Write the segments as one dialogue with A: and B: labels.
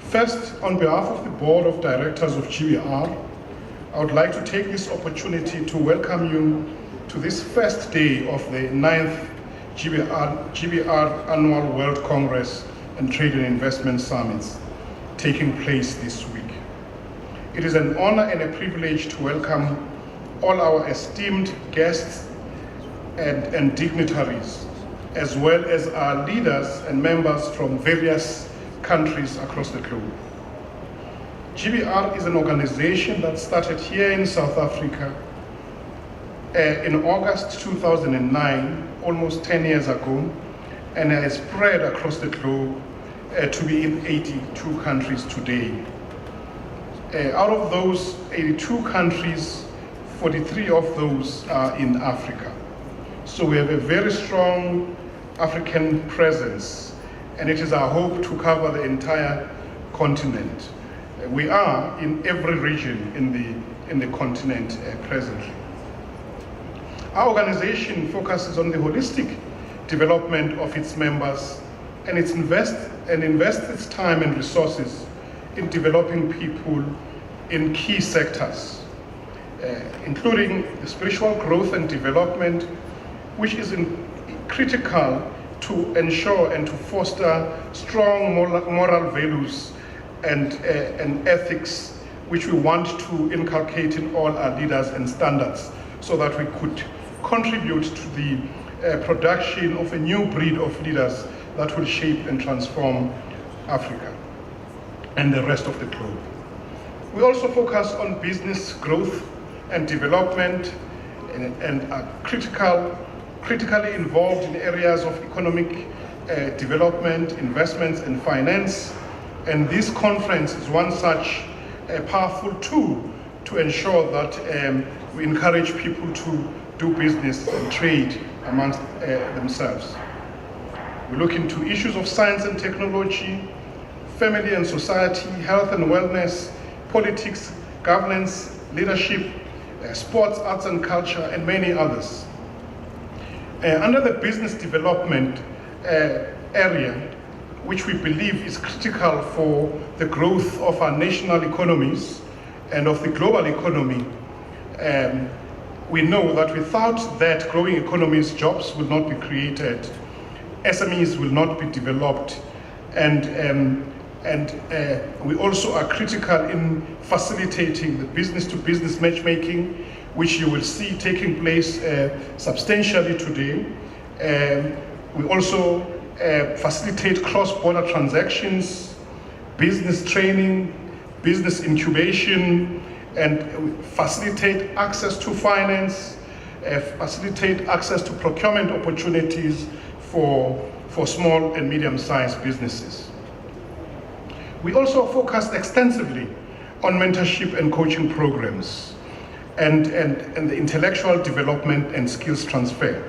A: First, on behalf of the Board of Directors of GBR, I would like to take this opportunity to welcome you to this first day of the 9th GBR Annual World Congress and Trade and Investment Summits taking place this week. It is an honor and a privilege to welcome all our esteemed guests and dignitaries, as well as our leaders and members from various countries across the globe. GBR is an organization that started here in South Africa in August 2009, almost 10 years ago, and has spread across the globe to be in 82 countries today. Out of those 82 countries, 43 of those are in Africa. So we have a very strong African presence, and it is our hope to cover the entire continent. We are in every region in the continent presently. Our organization focuses on the holistic development of its members, and it invests its time and resources in developing people in key sectors, including the spiritual growth and development, which is critical to ensure and to foster strong moral values and ethics, which we want to inculcate in all our leaders and standards, so that we could contribute to the production of a new breed of leaders that will shape and transform Africa and the rest of the globe. We also focus on business growth and development and are critically involved in areas of economic development, investments, and finance. And this conference is one such powerful tool to ensure that we encourage people to do business and trade amongst themselves. We look into issues of science and technology, family and society, health and wellness, politics, governance, leadership, sports, arts and culture, and many others. Under the business development area, which we believe is critical for the growth of our national economies and of the global economy, we know that without that growing economies, jobs will not be created, SMEs will not be developed, and we also are critical in facilitating the business-to-business matchmaking, which you will see taking place substantially today. We also facilitate cross-border transactions, business training, business incubation, and facilitate access to finance, facilitate access to procurement opportunities for small and medium-sized businesses. We also focus extensively on mentorship and coaching programs and the intellectual development and skills transfer.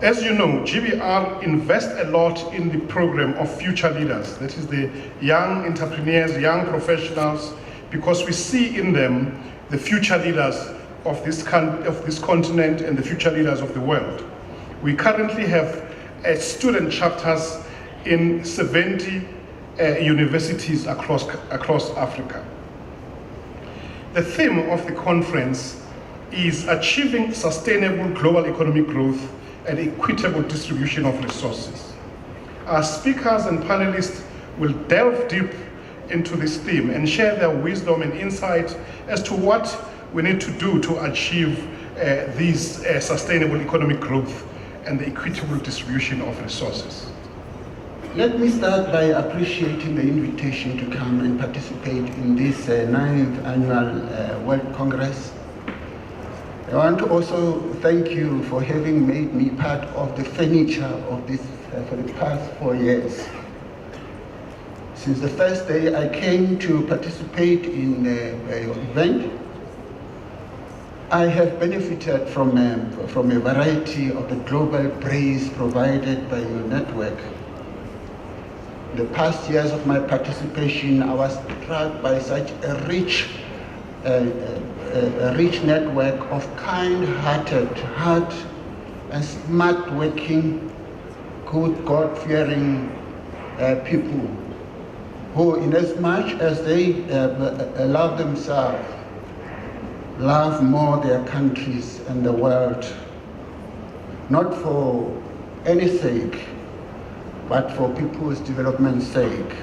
A: As you know, GBR invests a lot in the program of future leaders, that is the young entrepreneurs, young professionals, because we see in them the future leaders of this continent and the future leaders of the world. We currently have student chapters in 70 universities across Africa. The theme of the conference is achieving sustainable global economic growth and equitable distribution of resources. Our speakers and panelists will delve deep into this theme and share their wisdom and insight as to what we need to do to achieve this sustainable economic growth and the equitable distribution of resources.
B: Let me start by appreciating the invitation to come and participate in this 9th Annual World Congress. I want to also thank you for having made me part of the furniture of this for the past 4 years. Since the first day I came to participate in the event, I have benefited from a variety of the global praise provided by your network. The past years of my participation, I was struck by such a rich network of kind-hearted, hard and smart-working, good God-fearing people who, in as much as they love themselves, love more their countries and the world, not for any sake, but for people's development's sake.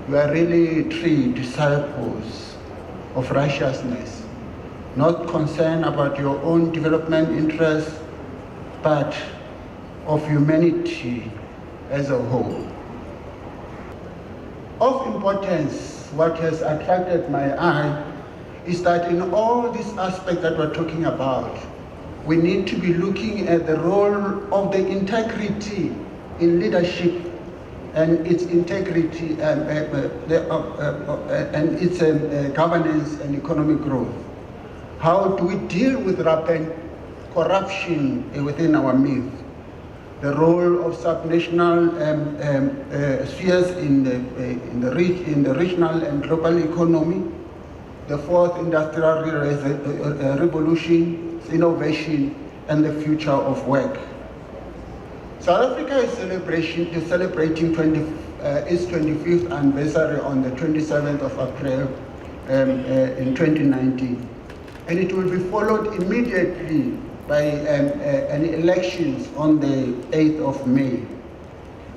B: You are really true disciples of righteousness, not concerned about your own development interests, but of humanity as a whole. Of importance, what has attracted my eye is that in all these aspects that we're talking about, we need to be looking at the role of the integrity in leadership and its integrity and its governance and economic growth. How do we deal with rampant corruption within our midst? The role of subnational spheres in the regional and global economy, the fourth industrial revolution, innovation, and the future of work. South Africa is celebrating its 25th anniversary on the 27th of April in 2019, and it will be followed immediately by an elections on the 8th of May.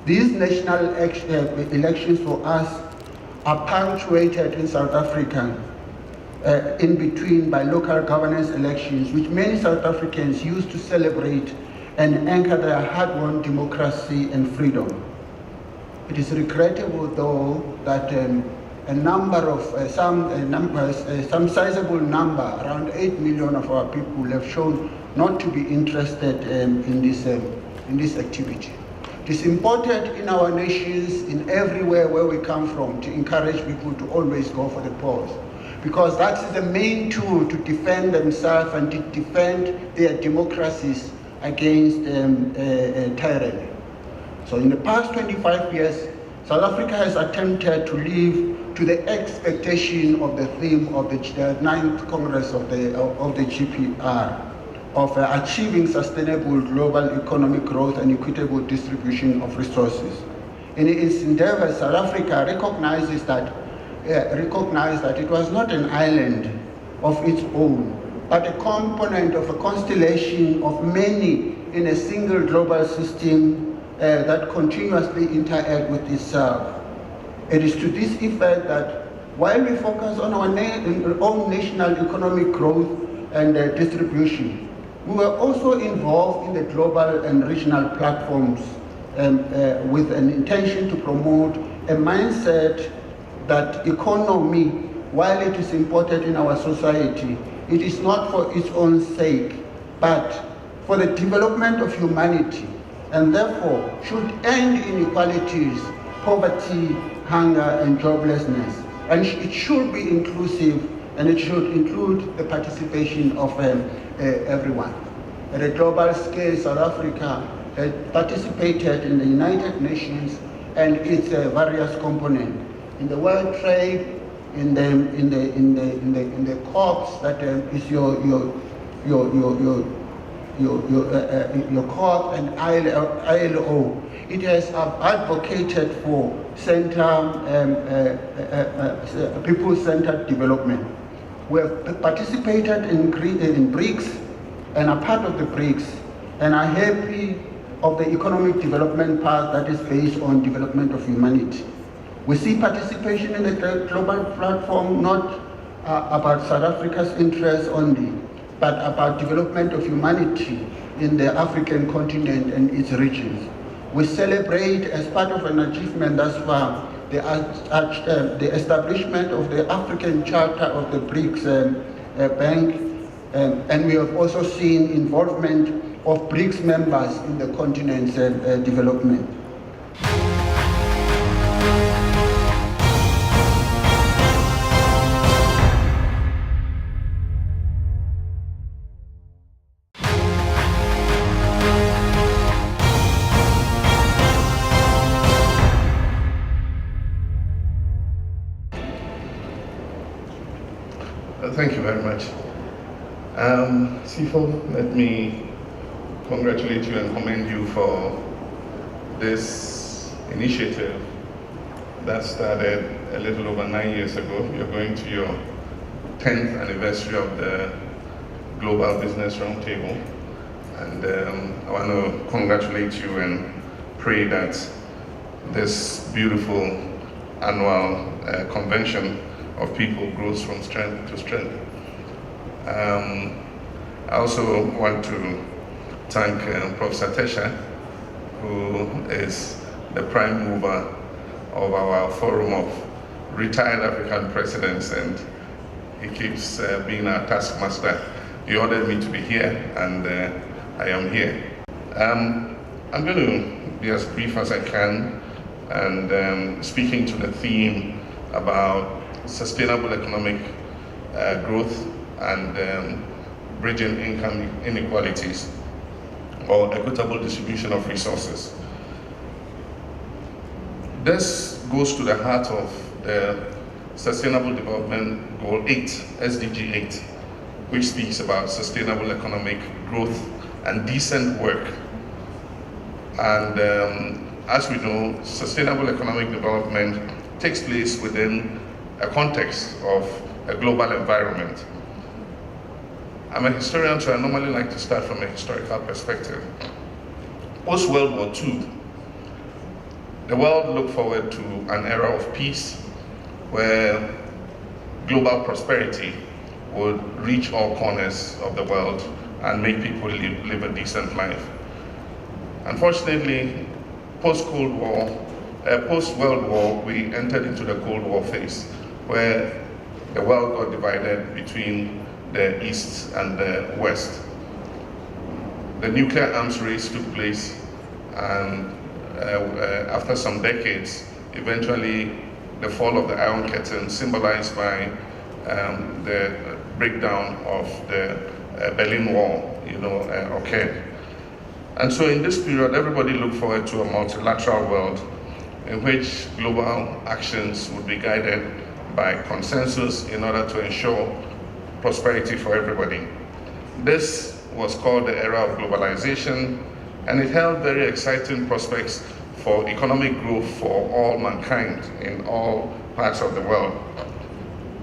B: These national elections for us are punctuated in South Africa in between by local governance elections, which many South Africans use to celebrate and anchor their hard-won democracy and freedom. It is regrettable, though, that some sizable number, around 8 million of our people, have shown not to be interested in this activity. It is important in our nations, in everywhere where we come from, to encourage people to always go for the polls, because that is the main tool to defend themselves and to defend their democracies against tyranny. So in the past 25 years, South Africa has attempted to live to the expectation of the theme of the 9th Congress of the GBR, of achieving sustainable global economic growth and equitable distribution of resources. In its endeavors, South Africa recognized that it was not an island of its own, but a component of a constellation of many in a single global system that continuously interact with itself. It is to this effect that while we focus on our own national economic growth and distribution, we were also involved in the global and regional platforms with an intention to promote a mindset that economy, while it is important in our society, it is not for its own sake, but for the development of humanity, and therefore should end inequalities, poverty, hunger, and joblessness. And it should be inclusive, and it should include the participation of everyone. At a global scale, South Africa has participated in the United Nations and its various components. In the World Trade, in the corps that is your corps and ILO. It has advocated for people-centered development. We have participated in BRICS and are part of the BRICS, and are happy of the economic development path that is based on development of humanity. We see participation in the global platform not about South Africa's interests only, but about development of humanity in the African continent and its regions. We celebrate, as part of an achievement thus far, the establishment of the African Charter of the BRICS Bank, and we have also seen involvement of BRICS members in the continent's development.
C: Thank you very much. Sifo, let me congratulate you and commend you for this initiative that started a little over 9 years ago. You're going to your 10th anniversary of the Global Business Roundtable. And I want to congratulate you and pray that this beautiful annual convention of people grows from strength to strength. I also want to thank Professor Tesha, who is the prime mover of our forum of retired African presidents, and he keeps being our taskmaster. He ordered me to be here, and I am here. I'm going to be as brief as I can, and speaking to the theme about sustainable economic growth and bridging income inequalities or equitable distribution of resources. This goes to the heart of the Sustainable Development Goal 8, SDG 8, which speaks about sustainable economic growth and decent work. And as we know, sustainable economic development takes place within a context of a global environment. I'm a historian, so I normally like to start from a historical perspective. Post-World War II, the world looked forward to an era of peace where global prosperity would reach all corners of the world and make people live a decent life. Unfortunately, post-World War, we entered into the Cold War phase, where the world got divided between the East and the West. The nuclear arms race took place, and after some decades, eventually the fall of the Iron Curtain, symbolized by the breakdown of the Berlin Wall, occurred. And so in this period, everybody looked forward to a multilateral world in which global actions would be guided by consensus in order to ensure prosperity for everybody. This was called the era of globalization, and it held very exciting prospects for economic growth for all mankind in all parts of the world.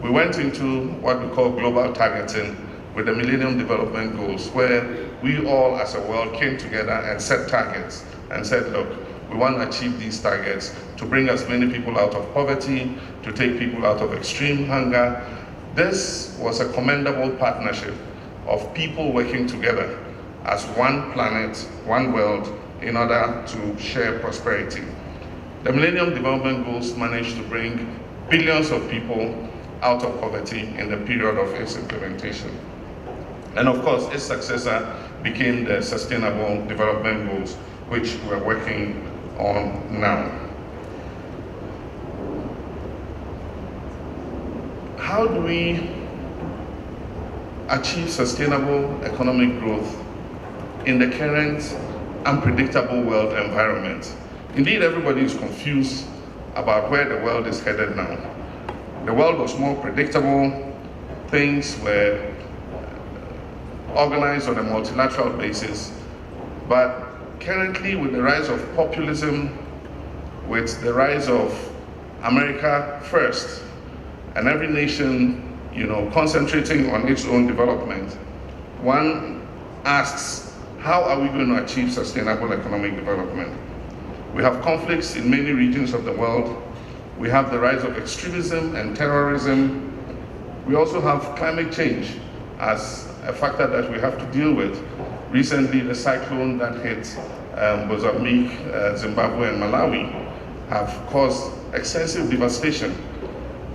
C: We went into what we call global targeting with the Millennium Development Goals, where we all as a world came together and set targets and said, look, we want to achieve these targets to bring as many people out of poverty, to take people out of extreme hunger. This was a commendable partnership of people working together as one planet, one world, in order to share prosperity. The Millennium Development Goals managed to bring billions of people out of poverty in the period of its implementation. And of course, its successor became the Sustainable Development Goals, which we're working on now. How do we achieve sustainable economic growth in the current unpredictable world environment? Indeed, everybody is confused about where the world is headed now. The world was more predictable. Things were organized on a multilateral basis. But currently, with the rise of populism, with the rise of America first, and every nation, concentrating on its own development, one asks, how are we going to achieve sustainable economic development? We have conflicts in many regions of the world. We have the rise of extremism and terrorism. We also have climate change as a factor that we have to deal with. Recently, the cyclone that hit Mozambique, Zimbabwe, and Malawi have caused extensive devastation.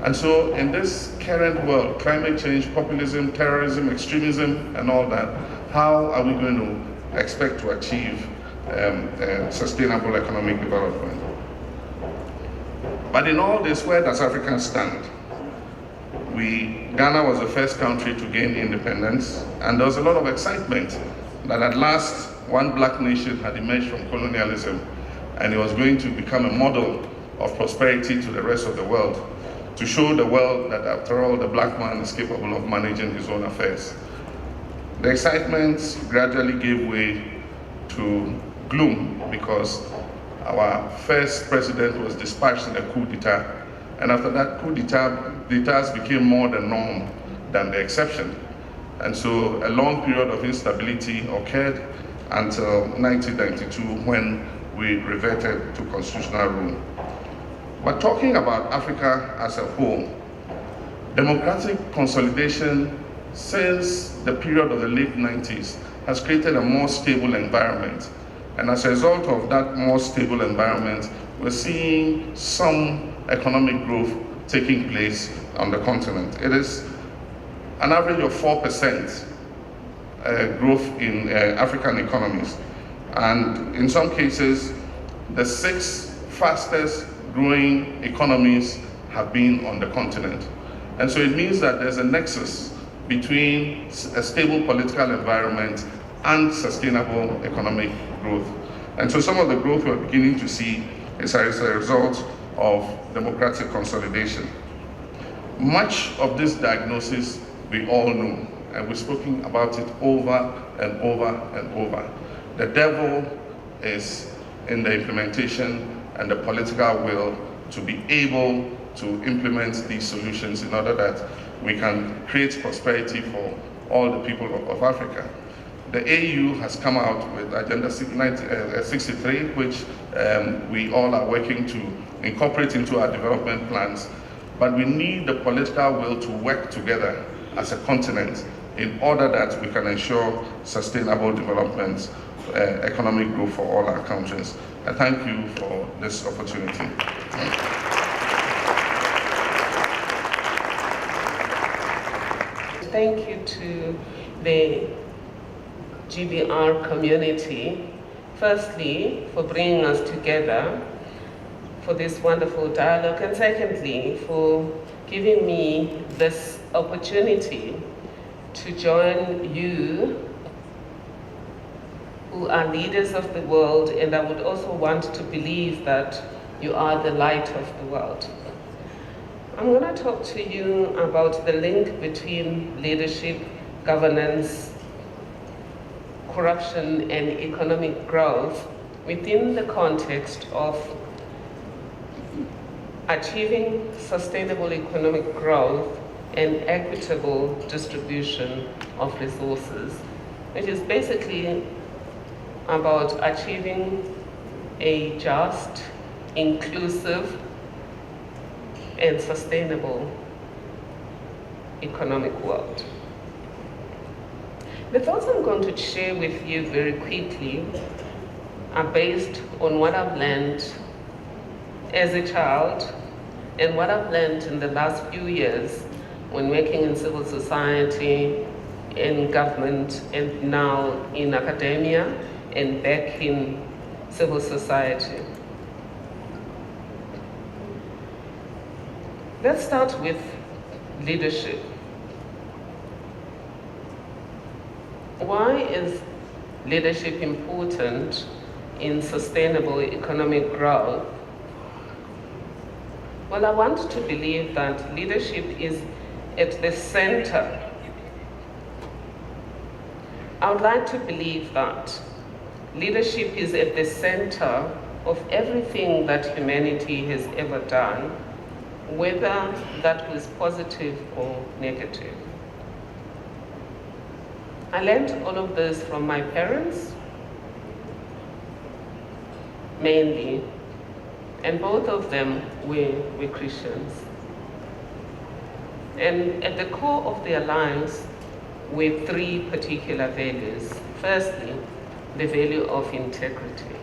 C: And so in this current world, climate change, populism, terrorism, extremism, and all that, how are we going to expect to achieve sustainable economic development? But in all this, where does Africa stand? Ghana was the first country to gain independence, and there was a lot of excitement that at last one black nation had emerged from colonialism, and it was going to become a model of prosperity to the rest of the world, to show the world that after all, the black man is capable of managing his own affairs. The excitement gradually gave way to gloom because our first president was dispatched in a coup d'etat, and after that coup d'etats became more the norm than the exception. And so a long period of instability occurred until 1992 when we reverted to constitutional rule. But talking about Africa as a whole, democratic consolidation since the period of the late 90s has created a more stable environment. And as a result of that more stable environment, we're seeing some economic growth taking place on the continent. It is an average of 4% growth in African economies. And in some cases, the 6 fastest growing economies have been on the continent. And so it means that there's a nexus between a stable political environment and sustainable economic growth. And so some of the growth we're beginning to see is as a result of democratic consolidation. Much of this diagnosis we all know, and we've spoken about it over and over and over. The devil is in the implementation and the political will to be able to implement these solutions in order that we can create prosperity for all the people of Africa. The AU has come out with Agenda 63, which we all are working to incorporate into our development plans. But we need the political will to work together as a continent in order that we can ensure sustainable development, economic growth for all our countries. I thank you for this opportunity.
D: Thank you to the GBR community, firstly, for bringing us together for this wonderful dialogue, and secondly, for giving me this opportunity to join you, who are leaders of the world, and I would also want to believe that you are the light of the world. I'm going to talk to you about the link between leadership, governance, corruption, and economic growth within the context of achieving sustainable economic growth and equitable distribution of resources, which is basically about achieving a just, inclusive, and sustainable economic world. The thoughts I'm going to share with you very quickly are based on what I've learned as a child and what I've learned in the last few years when working in civil society, in government, and now in academia and back in civil society. Let's start with leadership. Why is leadership important in sustainable economic growth? Well, I want to believe that leadership is at the center. I would like to believe that leadership is at the center of everything that humanity has ever done, whether that was positive or negative. I learned all of this from my parents, mainly, and both of them were Christians. And at the core of their lives were 3 particular values. Firstly, the value of integrity.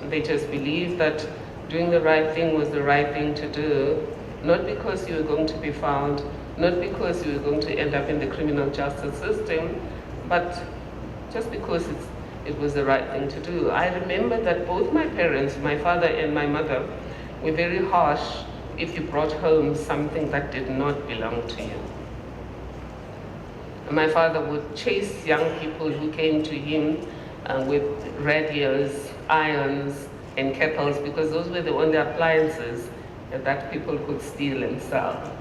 D: They just believed that doing the right thing was the right thing to do, not because you were going to be found, not because you were going to end up in the criminal justice system, but just because it was the right thing to do. I remember that both my parents, my father and my mother, were very harsh if you brought home something that did not belong to you. My father would chase young people who came to him with radios, irons, and kettles, because those were the only appliances that people could steal and sell.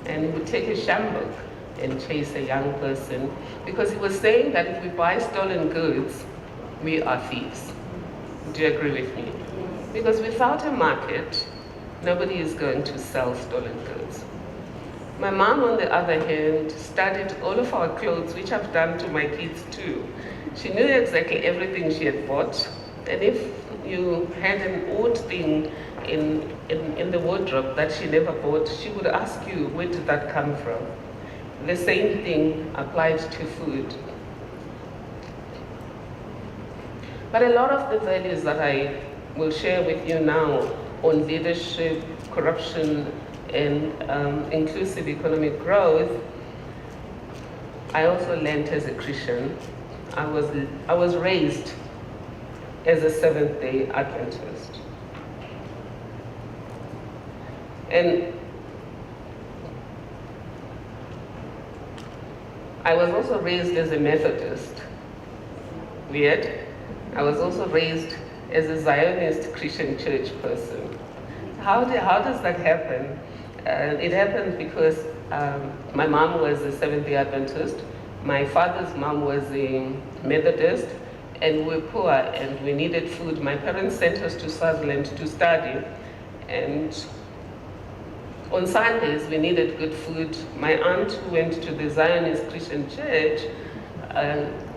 D: And he would take a shambok and chase a young person, because he was saying that if we buy stolen goods, we are thieves. Do you agree with me? Because without a market, nobody is going to sell stolen goods. My mom, on the other hand, studied all of our clothes, which I've done to my kids too. She knew exactly everything she had bought, and if you had an odd thing in the wardrobe that she never bought, she would ask you, where did that come from? The same thing applied to food. But a lot of the values that I will share with you now on leadership, corruption, and inclusive economic growth, I also learned as a Christian. I was raised as a Seventh-day Adventist. And I was also raised as a Methodist. Weird. I was also raised as a Zionist Christian church person. How does that happen? It happened because my mom was a Seventh-day Adventist, my father's mom was a Methodist, and we were poor and we needed food. My parents sent us to Swaziland to study, and on Sundays we needed good food. My aunt, who went to the Zionist Christian church,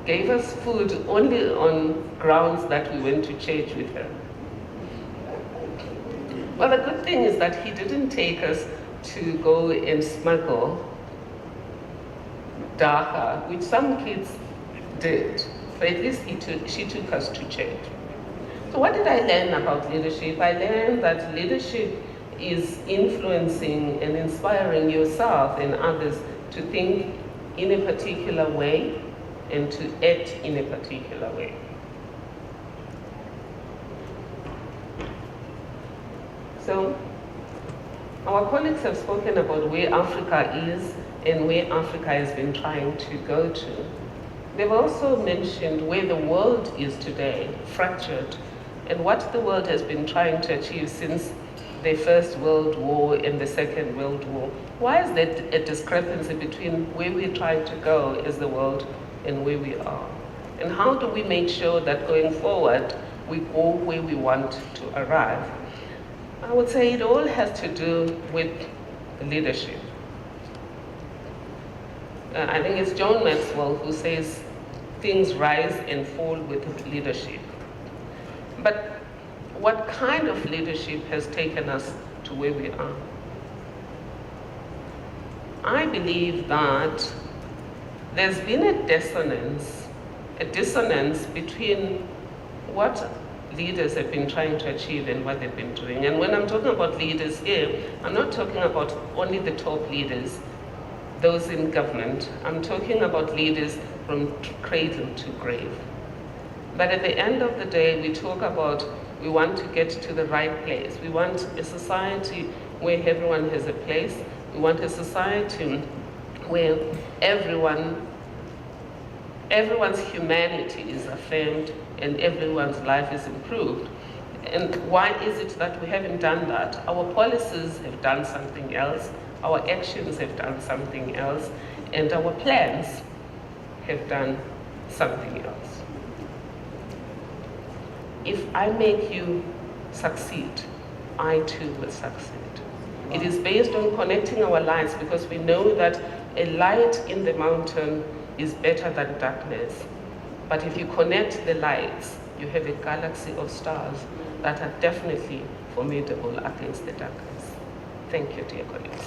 D: gave us food only on grounds that we went to church with her. Well, the good thing is that he didn't take us to go and smuggle dacha, which some kids did, but at least she took us to church. So what did I learn about leadership? I learned that leadership is influencing and inspiring yourself and others to think in a particular way and to act in a particular way. So, our colleagues have spoken about where Africa is and where Africa has been trying to go to. They've also mentioned where the world is today, fractured, and what the world has been trying to achieve since the First World War and the Second World War. Why is there a discrepancy between where we're trying to go as the world and where we are? And how do we make sure that going forward, we go where we want to arrive? I would say it all has to do with leadership. I think it's John Maxwell who says things rise and fall with leadership. But what kind of leadership has taken us to where we are? I believe that there's been a dissonance between what leaders have been trying to achieve and what they've been doing. And when I'm talking about leaders here, I'm not talking about only the top leaders, those in government. I'm talking about leaders from cradle to grave. But at the end of the day, we talk about we want to get to the right place. We want a society where everyone has a place. We want a society where everyone's humanity is affirmed and everyone's life is improved. And why is it that we haven't done that? Our policies have done something else, our actions have done something else, and our plans have done something else. If I make you succeed, I too will succeed. It is based on connecting our lives, because we know that a light in the mountain is better than darkness. But if you connect the lights, you have a galaxy of stars that are definitely formidable against the darkness. Thank you, dear colleagues.